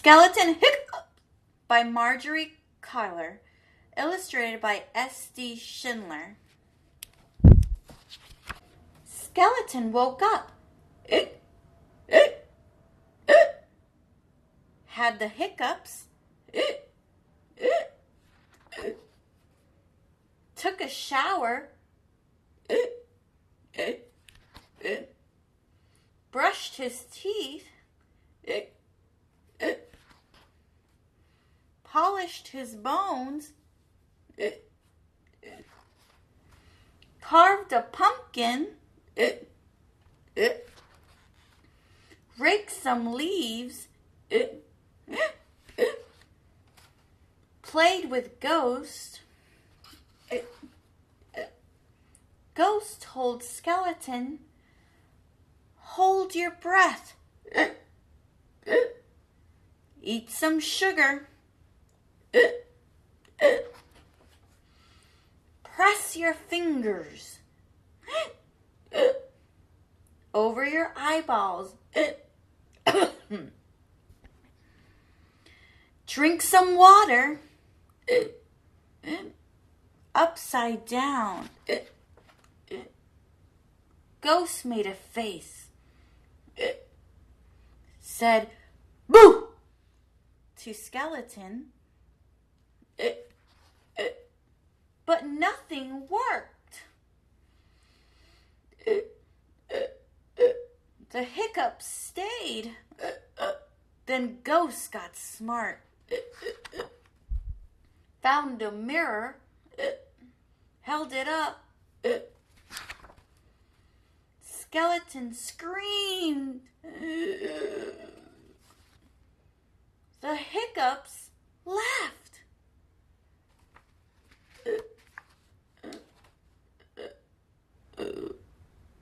Skeleton Hiccups by Margery, Cuyler. Illustrated by S.D. Schindler. Skeleton woke up. Had the hiccups. Took a shower. Brushed his teeth. Polished his bones. Carved a pumpkin. Raked some leaves. Played with Ghost. Ghost told Skeleton, hold your breath. Eat some sugar. Press your fingers over your eyeballs. Drink some water. Upside down. Ghost made a face. Said, boo! To Skeleton. But nothing worked. The hiccups stayed. Then Ghost got smart. Found a mirror. Held it up. Skeleton screamed. The hiccups laughed.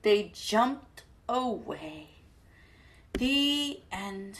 They jumped away. The end.